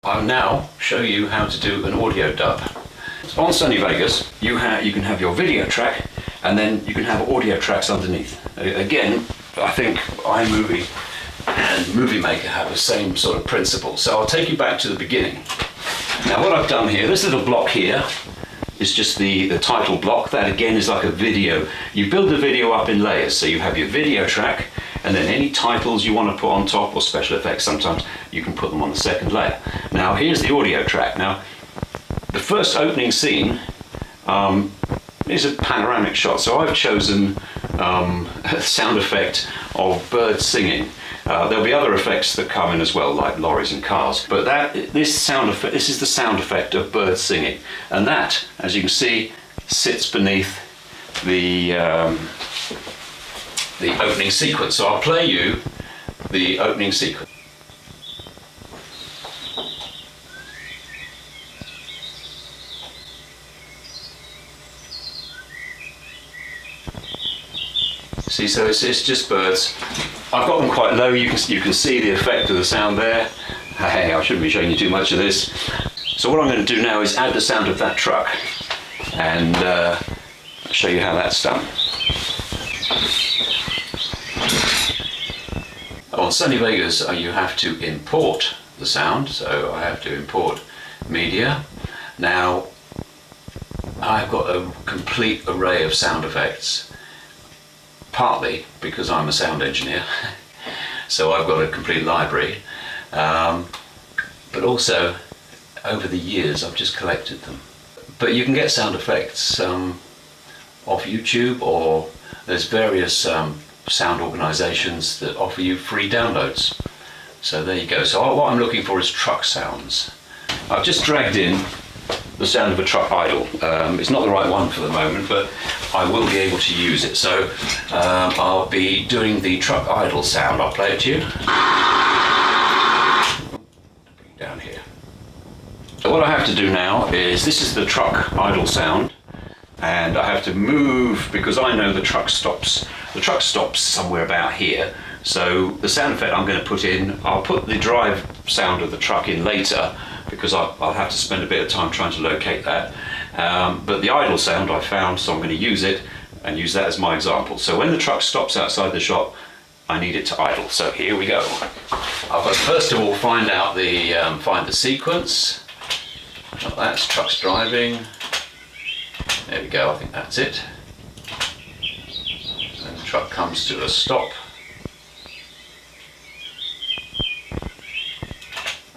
I'll now show you how to do an audio dub. So on Sony Vegas, you can have your video track, and then you can have audio tracks underneath. Again, I think iMovie and Movie Maker have the same sort of principle. So I'll take you back to the beginning. Now what I've done here, this little block here is just the title block. That again is like a video. You build the video up in layers, so you have your video track, and then any titles you want to put on top, or special effects sometimes, you can put them on the second layer. Now here's the audio track. Now the first opening scene is a panoramic shot, so I've chosen a sound effect of birds singing. There'll be other effects that come in as well, like lorries and cars, but this is the sound effect of birds singing, and that, as you can see, sits beneath the opening sequence. So I'll play you the opening sequence. See, so it's just birds. I've got them quite low. You can see the effect of the sound there. Hey, I shouldn't be showing you too much of this. So what I'm going to do now is add the sound of that truck, and show you how that's done. On Sony Vegas, you have to import the sound, so I have to import media. Now, I've got a complete array of sound effects, partly because I'm a sound engineer, so I've got a complete library, but also over the years I've just collected them. But you can get sound effects off YouTube, or there's various sound organisations that offer you free downloads. So there you go. So what I'm looking for is truck sounds. I've just dragged in the sound of a truck idle. It's not the right one for the moment, but I will be able to use it. So I'll be doing the truck idle sound. I'll play it to you. Bring it down here. So what I have to do now is, this is the truck idle sound, and I have to move because I know the truck stops. The truck stops somewhere about here. So the sound effect I'm going to put in, I'll put the drive sound of the truck in later, because I'll have to spend a bit of time trying to locate that. But the idle sound I found, so I'm going to use it and use that as my example. So when the truck stops outside the shop, I need it to idle. So here we go. I've got to first of all find the sequence. That's trucks driving. There we go, I think that's it. And the truck comes to a stop.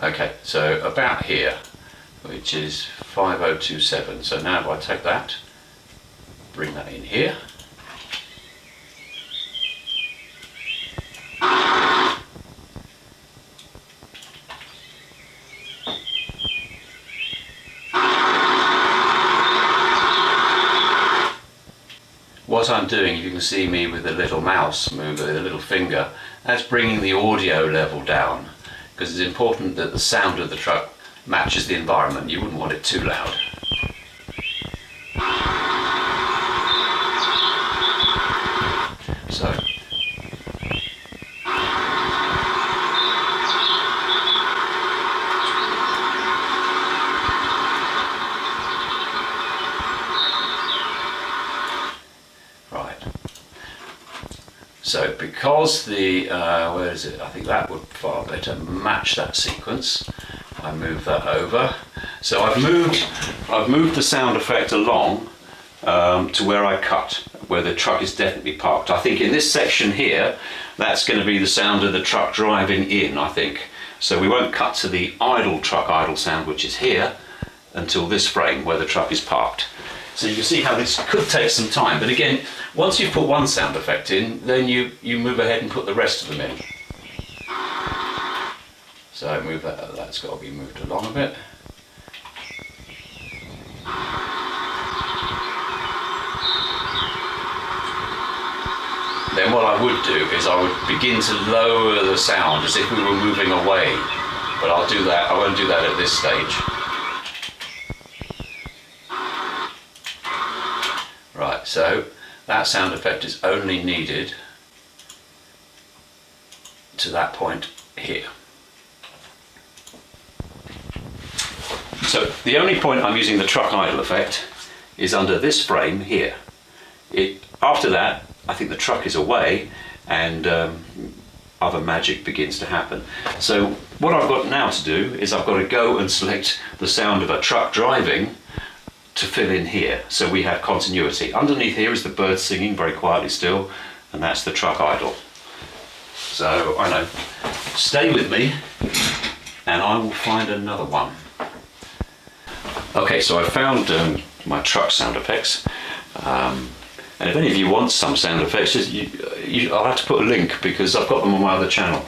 Okay, so about here, which is 5027. So now if I take that, bring that in here. What I'm doing, you can see me with a little mouse move, with a little finger, that's bringing the audio level down, because it's important that the sound of the truck matches the environment. You wouldn't want it too loud. So, right. So because the, where is it? I think that would far better match that sequence. I move that over. So I've moved the sound effect along to where I cut, where the truck is definitely parked. I think in this section here, that's going to be the sound of the truck driving in, I think. So we won't cut to the idle truck idle sound, which is here, until this frame where the truck is parked. So you can see how this could take some time, but again, once you've put one sound effect in, then you move ahead and put the rest of them in. So move that, that's got to be moved along a bit. Then what I would do is I would begin to lower the sound as if we were moving away, but I'll do that, I won't do that at this stage. Right, so that sound effect is only needed to that point here. So the only point I'm using the truck idle effect is under this frame here. After that, I think the truck is away and other magic begins to happen. So what I've got now to do is I've got to go and select the sound of a truck driving to fill in here, so we have continuity. Underneath here is the bird singing very quietly still, and that's the truck idle. So I know, stay with me and I will find another one. Okay, so I found my truck sound effects, and if any of you want some sound effects, I'll have to put a link because I've got them on my other channel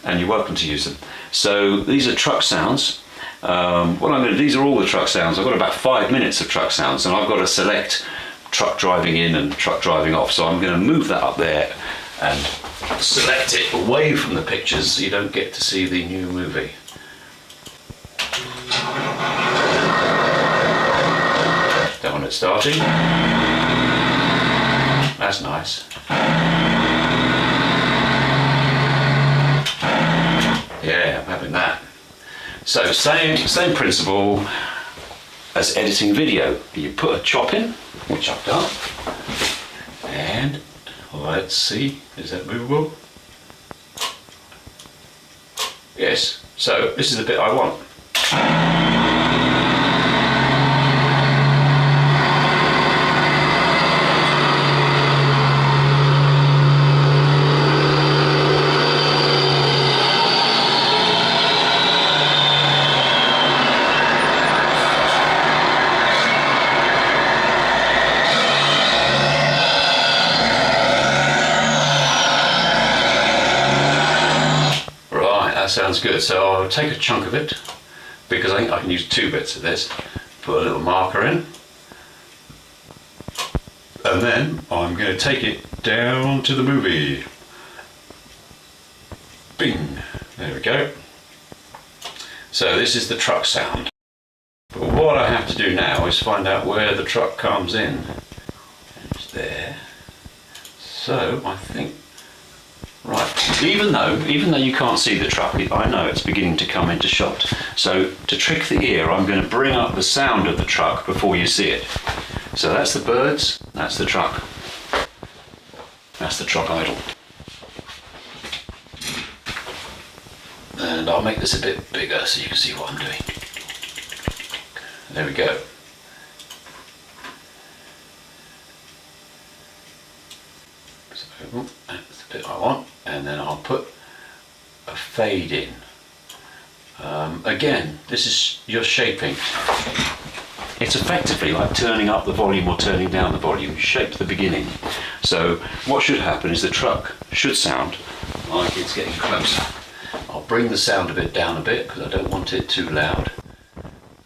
and you're welcome to use them. So these are truck sounds. These are all the truck sounds. I've got about 5 minutes of truck sounds and I've got to select truck driving in and truck driving off. So I'm going to move that up there and select it away from the pictures so you don't get to see the new movie. Don't want it starting. That's nice. Yeah, I'm having that. So same principle as editing video. You put a chop in, which I've done, and let's see, is that movable? Yes, so this is the bit I want. Sounds good. So I'll take a chunk of it because I think I can use 2 bits of this. Put a little marker in, and then I'm going to take it down to the movie. Bing! There we go. So this is the truck sound. But what I have to do now is find out where the truck comes in. It's there. So I think. Right, even though you can't see the truck, I know it's beginning to come into shot. So to trick the ear, I'm going to bring up the sound of the truck before you see it. So that's the birds, that's the truck. That's the truck idle. And I'll make this a bit bigger so you can see what I'm doing. There we go. So that's the bit I want, and then I'll put a fade in. Again, this is your shaping. It's effectively like turning up the volume or turning down the volume. Shape the beginning. So what should happen is the truck should sound like it's getting closer. I'll bring the sound of it down a bit because I don't want it too loud.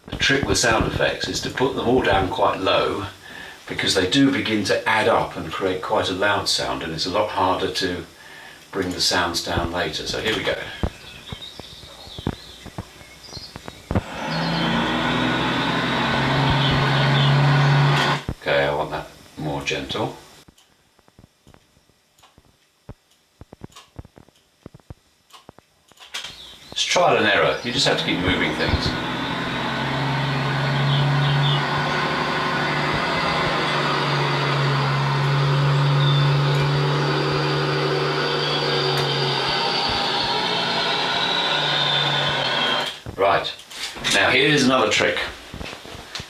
The trick with sound effects is to put them all down quite low, because they do begin to add up and create quite a loud sound, and it's a lot harder to bring the sounds down later. So here we go. Okay, I want that more gentle. It's trial and error. You just have to keep moving things. Right, now here's another trick,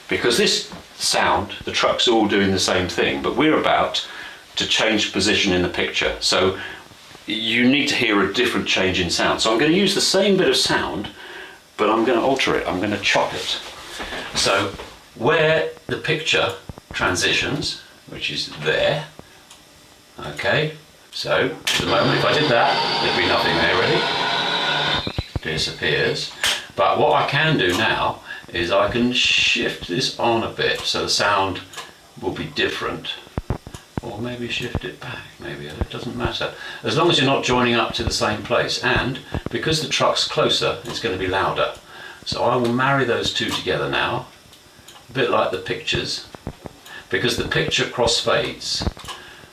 because this sound, the truck's all doing the same thing, but we're about to change position in the picture, so you need to hear a different change in sound. So I'm going to use the same bit of sound, but I'm going to alter it, I'm going to chop it. So where the picture transitions, which is there, okay, so at the moment if I did that, there'd be nothing there really, disappears. But what I can do now is I can shift this on a bit so the sound will be different, or maybe shift it back, maybe it doesn't matter, as long as you're not joining up to the same place. And because the truck's closer, it's going to be louder. So I will marry those two together now, a bit like the pictures, because the picture crossfades,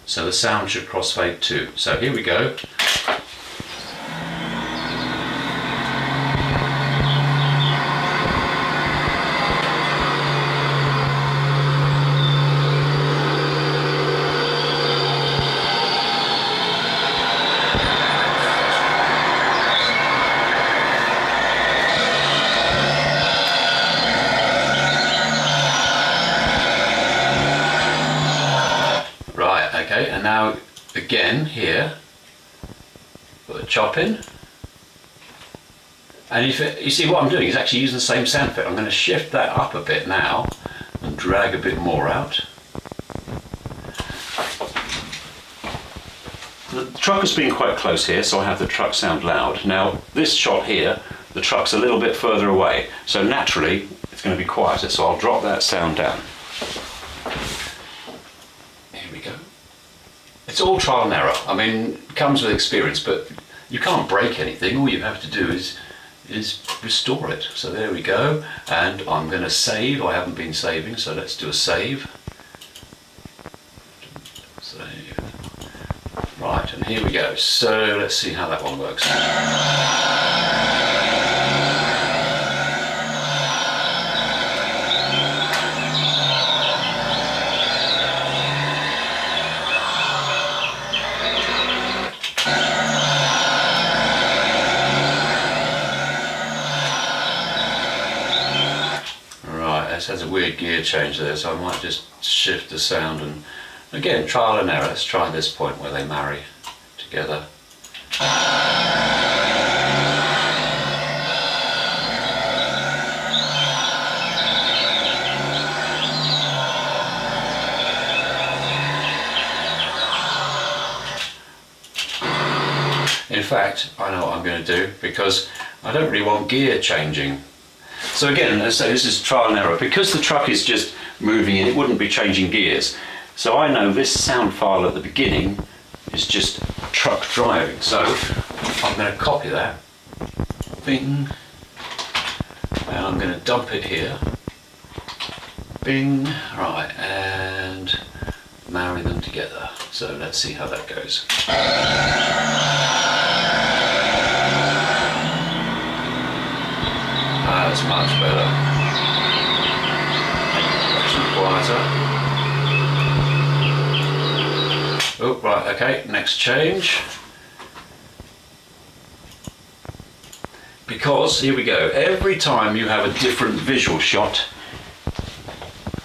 so the sound should crossfade too. So here we go. again here, put a chop in. And you see what I'm doing is actually using the same sound effect. I'm going to shift that up a bit now and drag a bit more out. The truck has been quite close here, so I have the truck sound loud. Now this shot here, the truck's a little bit further away, so naturally it's going to be quieter, so I'll drop that sound down. Here we go. It's all trial and error. I mean, it comes with experience, but you can't break anything. All you have to do is restore it. So there we go, and I'm going to save. I haven't been saving, so let's do a save. Save. Right, and here we go. So let's see how that one works. This has a weird gear change there, so I might just shift the sound, and again, trial and error. Let's try this point where they marry together. In fact, I know what I'm going to do, because I don't really want gear changing. So again, as I say, this is trial and error. Because the truck is just moving in, it wouldn't be changing gears. So I know this sound file at the beginning is just truck driving. So I'm going to copy that. Bing. And I'm going to dump it here. Bing. Right, and marry them together. So let's see how that goes. That's much better. Much quieter. Oh, right, okay, next change. Because, here we go, every time you have a different visual shot,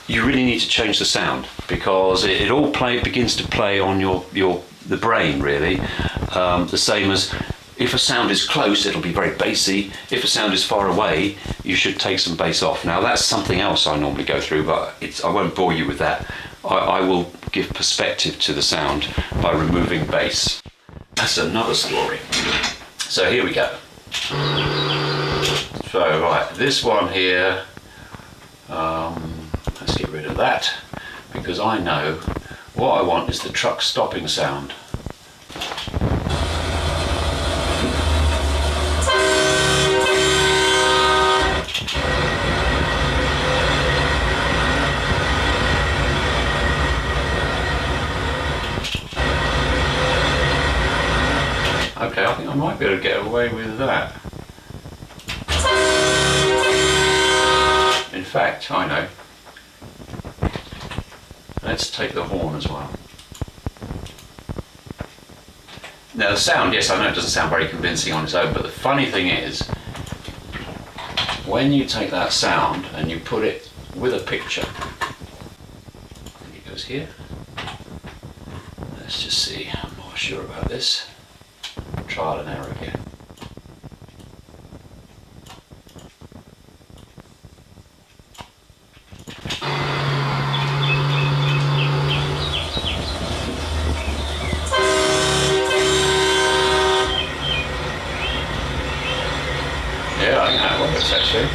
you really need to change the sound, because it all begins to play on the brain, really. The same as if a sound is close, it'll be very bassy. If a sound is far away, you should take some bass off. Now that's something else I normally go through, but I won't bore you with that. I will give perspective to the sound by removing bass. That's another story. So here we go. So right, this one here, let's get rid of that, because I know what I want is the truck stopping sound. Okay, I think I might be able to get away with that. In fact, I know. Let's take the horn as well. Now the sound, yes, I know it doesn't sound very convincing on its own, but the funny thing is, when you take that sound and you put it with a picture, I think it goes here. Let's just see, I'm not sure about this. Trial and error again. Yeah, I think that works actually.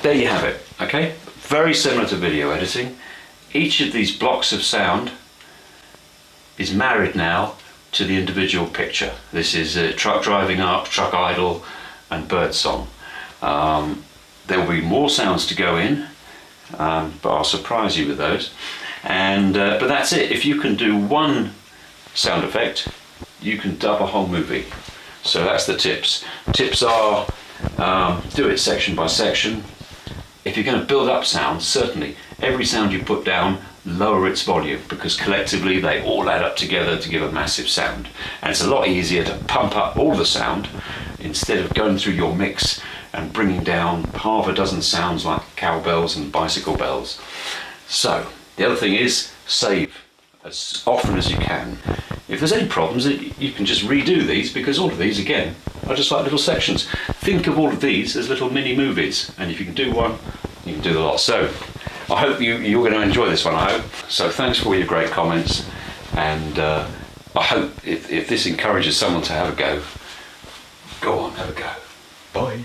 There you have it, okay? Very similar to video editing. Each of these blocks of sound is married now to the individual picture. This is truck driving up, truck idle, and bird song. There will be more sounds to go in, but I'll surprise you with those. And but that's it. If you can do one sound effect, you can dub a whole movie. So that's the tips. Tips are do it section by section. If you're going to build up sounds, certainly every sound you put down, lower its volume, because collectively they all add up together to give a massive sound. And it's a lot easier to pump up all the sound instead of going through your mix and bringing down half a dozen sounds like cowbells and bicycle bells. So the other thing is save as often as you can. If there's any problems, you can just redo these, because all of these again are just like little sections. Think of all of these as little mini movies, and if you can do one, you can do the lot. So I hope you're going to enjoy this one, I hope. So thanks for all your great comments, and I hope if this encourages someone to have a go, go on, have a go. Bye.